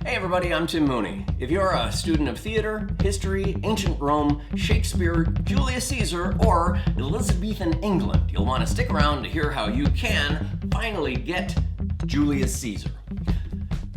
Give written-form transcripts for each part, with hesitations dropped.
Hey everybody, I'm Tim Mooney. If you're a student of theater, history, ancient Rome, Shakespeare, Julius Caesar, or Elizabethan England, you'll want to stick around to hear how you can finally get Julius Caesar.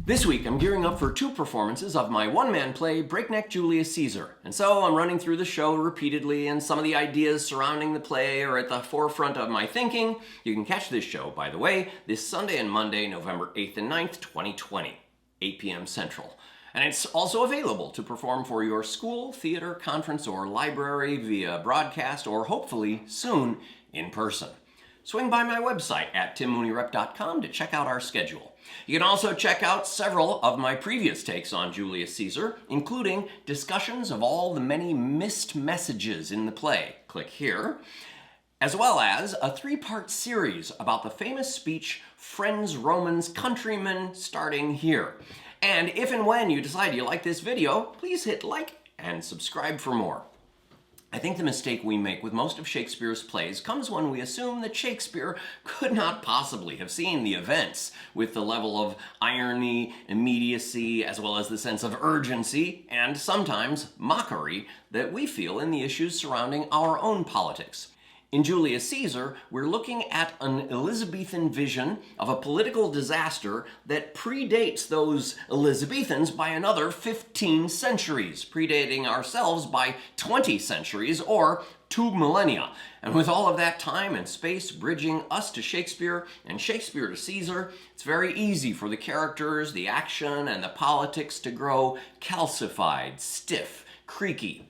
This week, I'm gearing up for 2 performances of my one-man play, Breakneck Julius Caesar. And so I'm running through the show repeatedly, and some of the ideas surrounding the play are at the forefront of my thinking. You can catch this show, by the way, this Sunday and Monday, November 8th and 9th, 2020, 8 p.m. Central. And it's also available to perform for your school, theater, conference, or library via broadcast, or hopefully soon in person. Swing by my website at timmooneyRep.com to check out our schedule. You can also check out several of my previous takes on Julius Caesar, including discussions of all the many missed messages in the play. Click here. As well as a 3-part series about the famous speech, Friends, Romans, Countrymen, starting here. And if and when you decide you like this video, please hit like and subscribe for more. I think the mistake we make with most of Shakespeare's plays comes when we assume that Shakespeare could not possibly have seen the events with the level of irony, immediacy, as well as the sense of urgency and sometimes mockery that we feel in the issues surrounding our own politics. In Julius Caesar, we're looking at an Elizabethan vision of a political disaster that predates those Elizabethans by another 15 centuries, predating ourselves by 20 centuries or 2 millennia. And with all of that time and space bridging us to Shakespeare and Shakespeare to Caesar, it's very easy for the characters, the action, and the politics to grow calcified, stiff, creaky.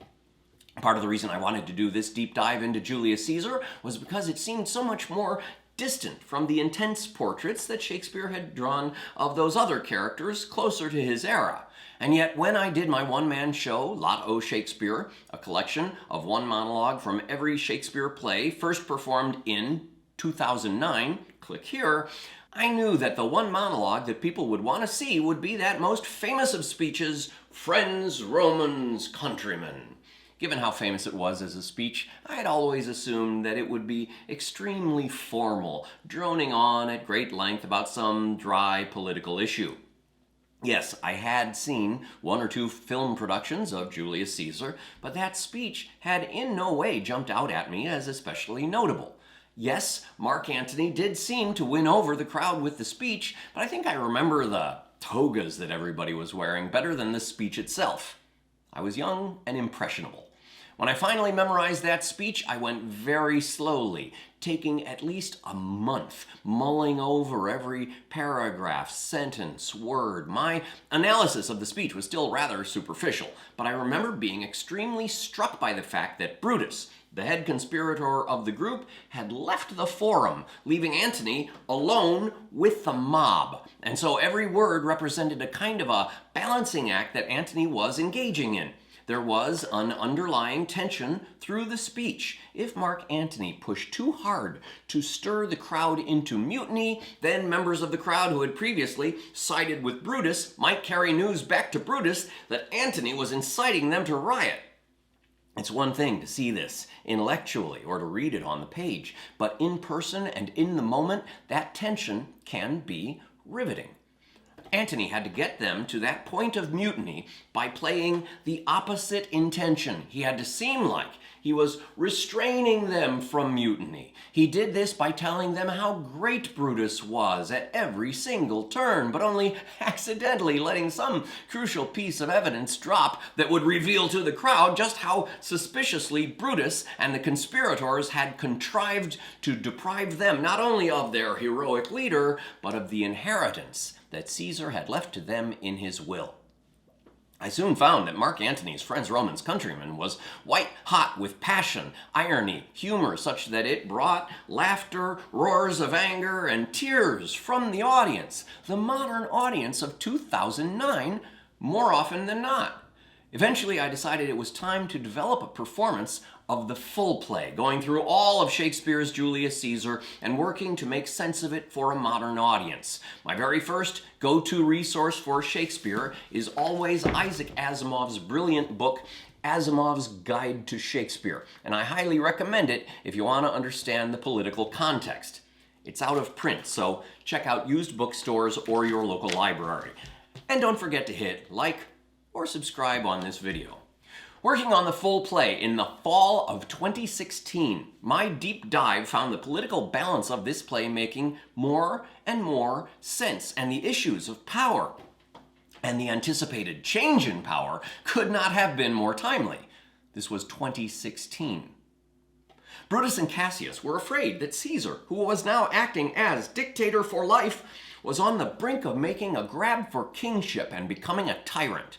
Part of the reason I wanted to do this deep dive into Julius Caesar was because it seemed so much more distant from the intense portraits that Shakespeare had drawn of those other characters closer to his era. And yet when I did my one-man show, Lot O' Shakespeare, a collection of one monologue from every Shakespeare play first performed in 2009, click here, I knew that the one monologue that people would want to see would be that most famous of speeches, Friends, Romans, Countrymen. Given how famous it was as a speech, I had always assumed that it would be extremely formal, droning on at great length about some dry political issue. Yes, I had seen 1 or 2 film productions of Julius Caesar, but that speech had in no way jumped out at me as especially notable. Yes, Mark Antony did seem to win over the crowd with the speech, but I think I remember the togas that everybody was wearing better than the speech itself. I was young and impressionable. When I finally memorized that speech, I went very slowly, taking at least a month, mulling over every paragraph, sentence, word. My analysis of the speech was still rather superficial, but I remember being extremely struck by the fact that Brutus, the head conspirator of the group, had left the forum, leaving Antony alone with the mob. And so every word represented a kind of a balancing act that Antony was engaging in. There was an underlying tension through the speech. If Mark Antony pushed too hard to stir the crowd into mutiny, then members of the crowd who had previously sided with Brutus might carry news back to Brutus that Antony was inciting them to riot. It's one thing to see this intellectually or to read it on the page, but in person and in the moment, that tension can be riveting. Antony had to get them to that point of mutiny by playing the opposite intention. He had to seem like he was restraining them from mutiny. He did this by telling them how great Brutus was at every single turn, but only accidentally letting some crucial piece of evidence drop that would reveal to the crowd just how suspiciously Brutus and the conspirators had contrived to deprive them not only of their heroic leader, but of the inheritance that Caesar had left to them in his will. I soon found that Mark Antony's Friends, Romans, Countrymen was white-hot with passion, irony, humor, such that it brought laughter, roars of anger, and tears from the audience, the modern audience of 2009, more often than not. Eventually, I decided it was time to develop a performance of the full play, going through all of Shakespeare's Julius Caesar and working to make sense of it for a modern audience. My very first go-to resource for Shakespeare is always Isaac Asimov's brilliant book, Asimov's Guide to Shakespeare, and I highly recommend it if you want to understand the political context. It's out of print, so check out used bookstores or your local library. And don't forget to hit like or subscribe on this video. Working on the full play in the fall of 2016, my deep dive found the political balance of this play making more and more sense, and the issues of power and the anticipated change in power could not have been more timely. This was 2016. Brutus and Cassius were afraid that Caesar, who was now acting as dictator for life, was on the brink of making a grab for kingship and becoming a tyrant.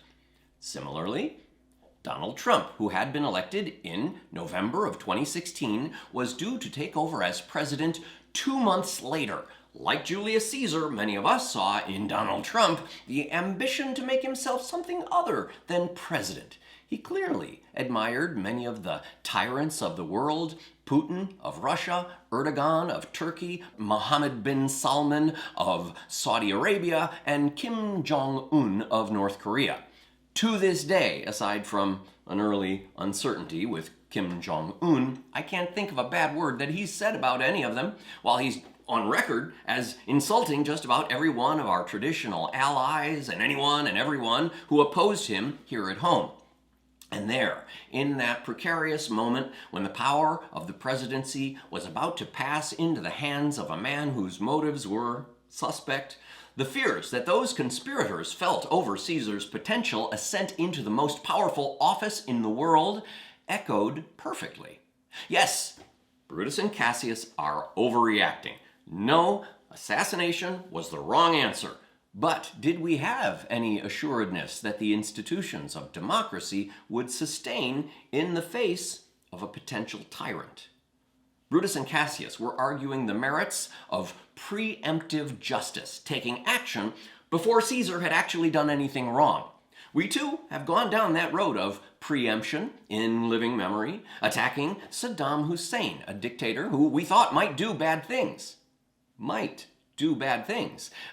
Similarly, Donald Trump, who had been elected in November of 2016, was due to take over as president 2 months later. Like Julius Caesar, many of us saw in Donald Trump the ambition to make himself something other than president. He clearly admired many of the tyrants of the world: Putin of Russia, Erdogan of Turkey, Mohammed bin Salman of Saudi Arabia, and Kim Jong-un of North Korea. To this day, aside from an early uncertainty with Kim Jong-un, I can't think of a bad word that he's said about any of them, while he's on record as insulting just about every one of our traditional allies and anyone and everyone who opposed him here at home. And there, in that precarious moment when the power of the presidency was about to pass into the hands of a man whose motives were suspect, the fears that those conspirators felt over Caesar's potential ascent into the most powerful office in the world echoed perfectly. Yes, Brutus and Cassius are overreacting. No, assassination was the wrong answer. But did we have any assuredness that the institutions of democracy would sustain in the face of a potential tyrant? Brutus and Cassius were arguing the merits of preemptive justice, taking action before Caesar had actually done anything wrong. We too have gone down that road of preemption in living memory, attacking Saddam Hussein, a dictator who we thought might do bad things.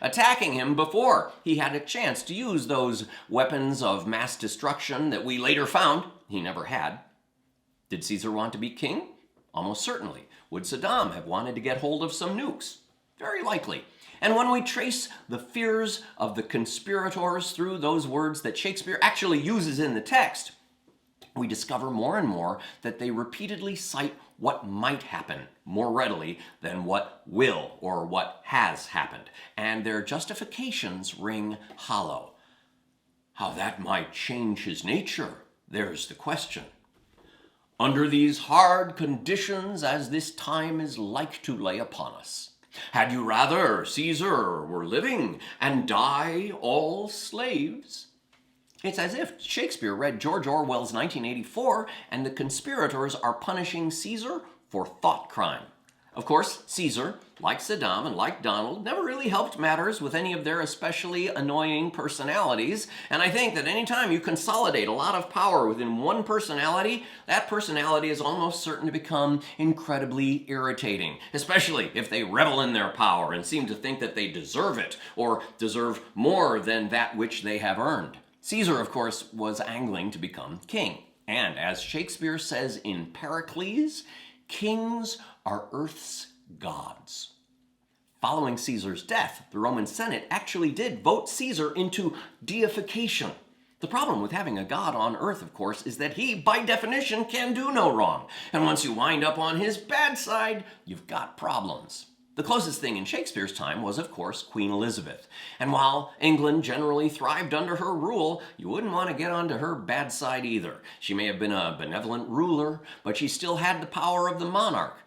Attacking him before he had a chance to use those weapons of mass destruction that we later found he never had. Did Caesar want to be king? Almost certainly. Would Saddam have wanted to get hold of some nukes? Very likely. And when we trace the fears of the conspirators through those words that Shakespeare actually uses in the text, we discover more and more that they repeatedly cite what might happen more readily than what will or what has happened, and their justifications ring hollow. How that might change his nature, there's the question. Under these hard conditions as this time is like to lay upon us, had you rather Caesar were living and die all slaves? It's as if Shakespeare read George Orwell's 1984 and the conspirators are punishing Caesar for thought crime. Of course, Caesar, like Saddam and like Donald, never really helped matters with any of their especially annoying personalities, and I think that anytime you consolidate a lot of power within one personality, that personality is almost certain to become incredibly irritating, especially if they revel in their power and seem to think that they deserve it, or deserve more than that which they have earned. Caesar, of course, was angling to become king, and as Shakespeare says in Pericles, kings are earth's gods. Following Caesar's death, the Roman Senate actually did vote Caesar into deification. The problem with having a god on earth, of course, is that he, by definition, can do no wrong. And once you wind up on his bad side, you've got problems. The closest thing in Shakespeare's time was, of course, Queen Elizabeth. And while England generally thrived under her rule, you wouldn't want to get onto her bad side either. She may have been a benevolent ruler, but she still had the power of the monarch.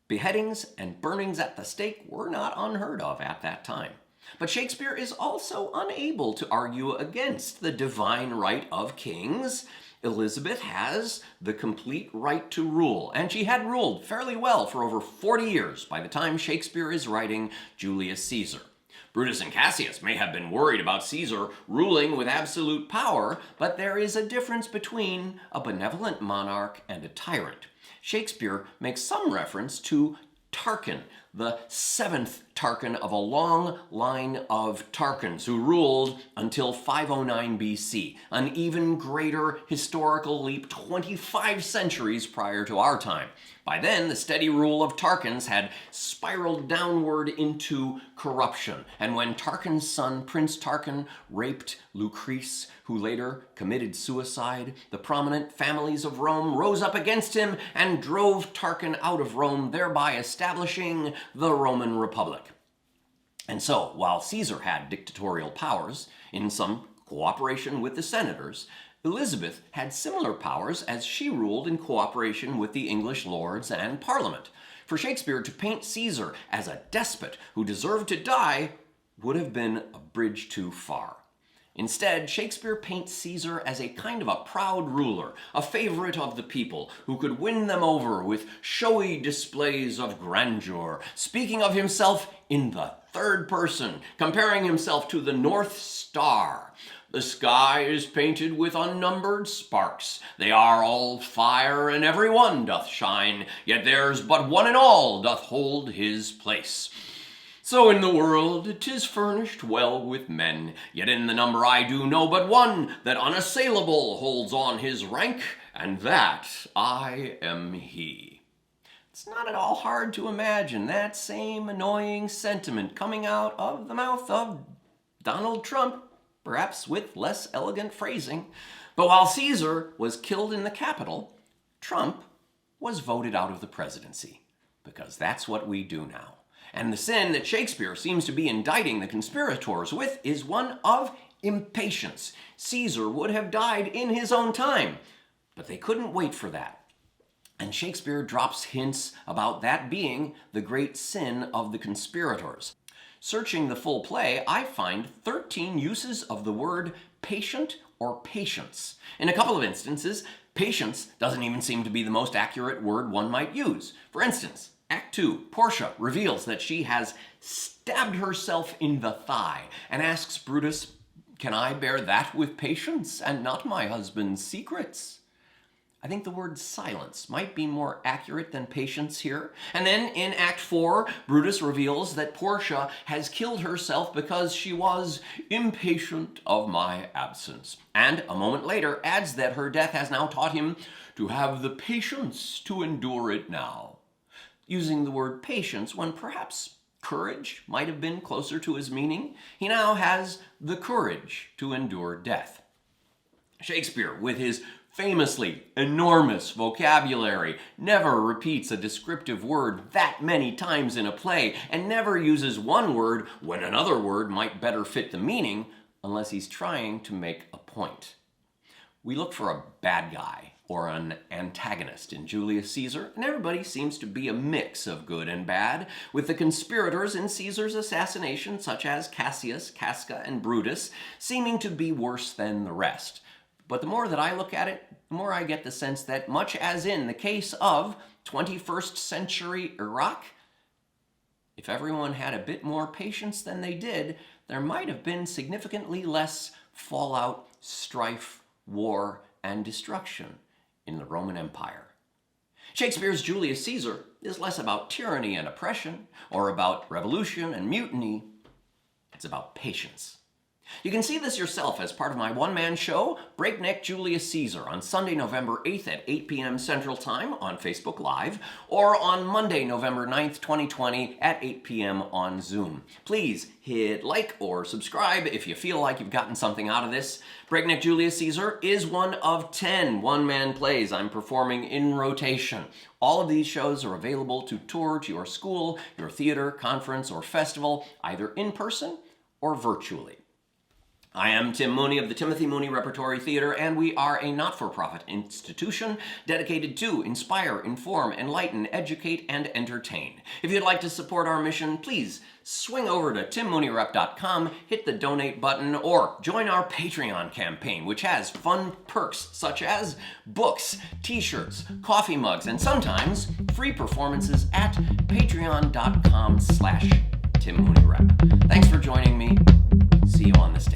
Beheadings and burnings at the stake were not unheard of at that time. But Shakespeare is also unable to argue against the divine right of kings. Elizabeth has the complete right to rule, and she had ruled fairly well for over 40 years by the time Shakespeare is writing Julius Caesar. Brutus and Cassius may have been worried about Caesar ruling with absolute power, but there is a difference between a benevolent monarch and a tyrant. Shakespeare makes some reference to Tarquin, the seventh Tarquin of a long line of Tarquins who ruled until 509 BC, an even greater historical leap 25 centuries prior to our time. By then, the steady rule of Tarquins had spiraled downward into corruption, and when Tarquin's son, Prince Tarquin, raped Lucrece, who later committed suicide, the prominent families of Rome rose up against him and drove Tarquin out of Rome, thereby establishing the Roman Republic. And so, while Caesar had dictatorial powers, in some cooperation with the senators, Elizabeth had similar powers as she ruled in cooperation with the English lords and Parliament. For Shakespeare to paint Caesar as a despot who deserved to die would have been a bridge too far. Instead, Shakespeare paints Caesar as a kind of a proud ruler, a favorite of the people, who could win them over with showy displays of grandeur, speaking of himself in the third person, comparing himself to the North Star. The sky is painted with unnumbered sparks. They are all fire, and every one doth shine, yet there's but one in all doth hold his place. So in the world 'tis furnished well with men, yet in the number I do know but one that unassailable holds on his rank, and that I am he. It's not at all hard to imagine that same annoying sentiment coming out of the mouth of Donald Trump, perhaps with less elegant phrasing. But while Caesar was killed in the Capitol, Trump was voted out of the presidency, because that's what we do now. And the sin that Shakespeare seems to be indicting the conspirators with is one of impatience. Caesar would have died in his own time, but they couldn't wait for that. And Shakespeare drops hints about that being the great sin of the conspirators. Searching the full play, I find 13 uses of the word patient or patience. In a couple of instances, patience doesn't even seem to be the most accurate word one might use. For instance, Act 2, Portia reveals that she has stabbed herself in the thigh and asks Brutus, "Can I bear that with patience and not my husband's secrets?" I think the word silence might be more accurate than patience here. And then in Act 4, Brutus reveals that Portia has killed herself because she was impatient of my absence. And a moment later adds that her death has now taught him to have the patience to endure it now. Using the word patience when perhaps courage might have been closer to his meaning, he now has the courage to endure death. Shakespeare, with his famously enormous vocabulary, never repeats a descriptive word that many times in a play, and never uses one word when another word might better fit the meaning, unless he's trying to make a point. We look for a bad guy or an antagonist in Julius Caesar, and everybody seems to be a mix of good and bad, with the conspirators in Caesar's assassination, such as Cassius, Casca, and Brutus, seeming to be worse than the rest. But the more that I look at it, the more I get the sense that, much as in the case of 21st century Iraq, if everyone had a bit more patience than they did, there might have been significantly less fallout, strife, war, and destruction in the Roman Empire. Shakespeare's Julius Caesar is less about tyranny and oppression, or about revolution and mutiny. It's about patience. You can see this yourself as part of my one-man show, Breakneck Julius Caesar, on Sunday, November 8th at 8 p.m. Central Time on Facebook Live, or on Monday, November 9th, 2020 at 8 p.m. on Zoom. Please hit like or subscribe if you feel like you've gotten something out of this. Breakneck Julius Caesar is one of 10 one-man plays I'm performing in rotation. All of these shows are available to tour to your school, your theater, conference, or festival, either in person or virtually. I am Tim Mooney of the Timothy Mooney Repertory Theater, and we are a not-for-profit institution dedicated to inspire, inform, enlighten, educate, and entertain. If you'd like to support our mission, please swing over to timmooneyRep.com, hit the donate button, or join our Patreon campaign, which has fun perks such as books, t-shirts, coffee mugs, and sometimes free performances at patreon.com/TimMooneyRep. Thanks for joining me. See you on the stage.